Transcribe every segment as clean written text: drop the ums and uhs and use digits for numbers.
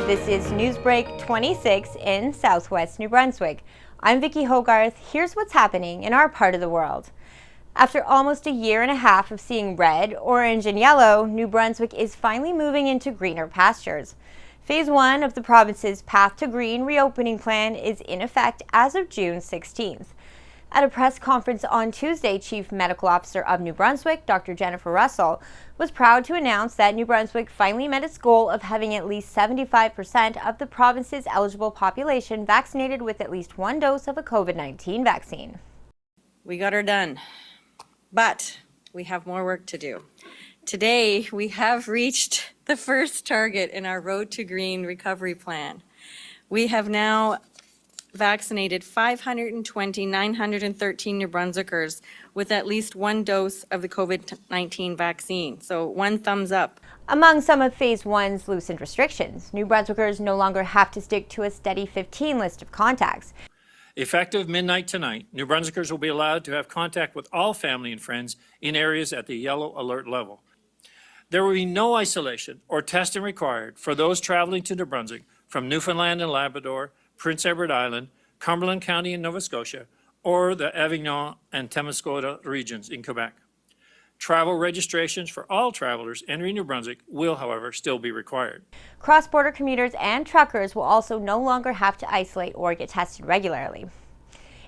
This is NewsBreak26 in southwest New Brunswick. I'm Vicki Hogarth. Here's what's happening in our part of the world. After almost a year and a half of seeing red, orange, and yellow, New Brunswick is finally moving into greener pastures. Phase 1 of the province's Path to Green reopening plan is in effect as of June 16th. At a press conference on Tuesday, Chief Medical Officer of New Brunswick, Dr. Jennifer Russell, was proud to announce that New Brunswick finally met its goal of having at least 75% of the province's eligible population vaccinated with at least one dose of a COVID-19 vaccine. We got her done, but we have more work to do. Today, we have reached the first target in our Road to Green recovery plan. We have now vaccinated 520,913 New Brunswickers with at least one dose of the COVID-19 vaccine. So one thumbs up. Among some of Phase 1's loosened restrictions, New Brunswickers no longer have to stick to a steady 15 list of contacts. Effective midnight tonight, New Brunswickers will be allowed to have contact with all family and friends in areas at the yellow alert level. There will be no isolation or testing required for those traveling to New Brunswick from Newfoundland and Labrador, Prince Edward Island, Cumberland County in Nova Scotia, or the Avignon and Temiscouata regions in Quebec. Travel registrations for all travelers entering New Brunswick will, however, still be required. Cross-border commuters and truckers will also no longer have to isolate or get tested regularly.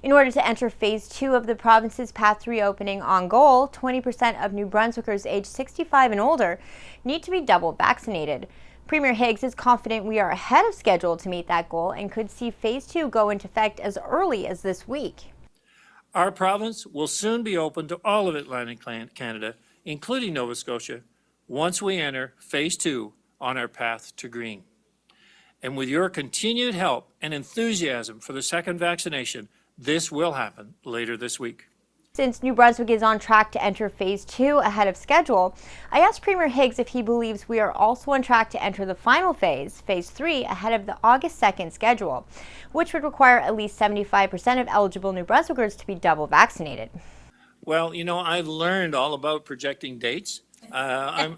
In order to enter Phase 2 of the province's path to reopening on goal, 20% of New Brunswickers aged 65 and older need to be double vaccinated. Premier Higgs is confident we are ahead of schedule to meet that goal and could see Phase 2 go into effect as early as this week. Our province will soon be open to all of Atlantic Canada, including Nova Scotia, once we enter Phase 2 on our path to green. And with your continued help and enthusiasm for the second vaccination, this will happen later this week. Since New Brunswick is on track to enter Phase 2 ahead of schedule, I asked Premier Higgs if he believes we are also on track to enter the final phase, Phase 3, ahead of the August 2nd schedule, which would require at least 75% of eligible New Brunswickers to be double vaccinated. Well, you know, I've learned all about projecting dates. I'm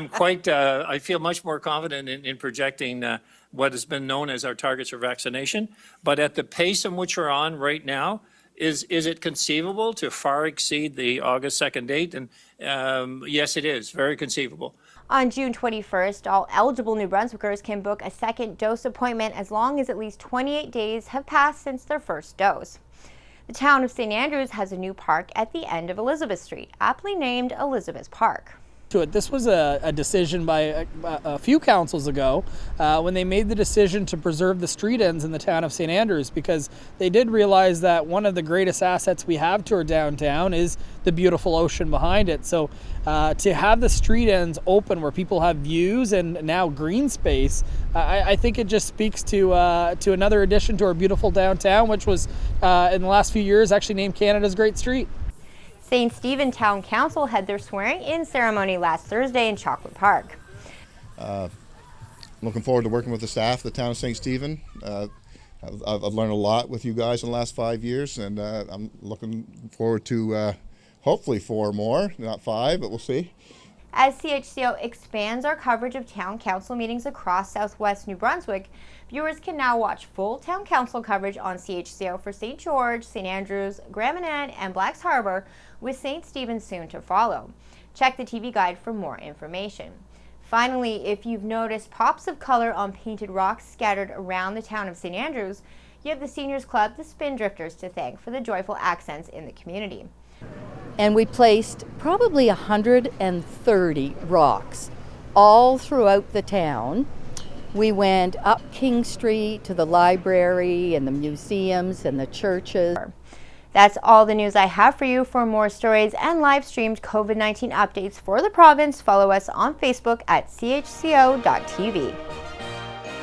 quite, I feel much more confident in projecting what has been known as our targets for vaccination. But at the pace in which we're on right now, is it conceivable to far exceed the August 2nd date? And yes, it is very conceivable. On June 21st, all eligible New Brunswickers can book a second dose appointment as long as at least 28 days have passed since their first dose. The town of St. Andrews has a new park at the end of Elizabeth Street, aptly named Elizabeth Park. This was a decision by a few councils ago when they made the decision to preserve the street ends in the town of St. Andrews, because they did realize that one of the greatest assets we have to our downtown is the beautiful ocean behind it. So to have the street ends open where people have views and now green space, I think it just speaks to another addition to our beautiful downtown, which was in the last few years actually named Canada's Great Street. St. Stephen Town Council had their swearing-in ceremony last Thursday in Chocolate Park. Looking forward to working with the staff of the town of St. Stephen. I've learned a lot with you guys in the last 5 years, and I'm looking forward to hopefully 4 more, not 5, but we'll see. As CHCO expands our coverage of town council meetings across southwest New Brunswick, viewers can now watch full town council coverage on CHCO for St. George, St. Andrews, Graminan, and Blacks Harbour, with St. Stephen soon to follow. Check the TV guide for more information. Finally, if you've noticed pops of color on painted rocks scattered around the town of St. Andrews, you have the Seniors Club, the Spin Drifters, to thank for the joyful accents in the community. And we placed probably 130 rocks all throughout the town. We went up King Street to the library and the museums and the churches. That's all the news I have for you. For more stories and live streamed COVID-19 updates for the province, follow us on Facebook at CHCO.TV.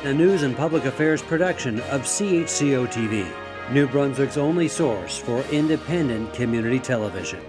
A news and public affairs production of CHCO-TV, New Brunswick's only source for independent community television.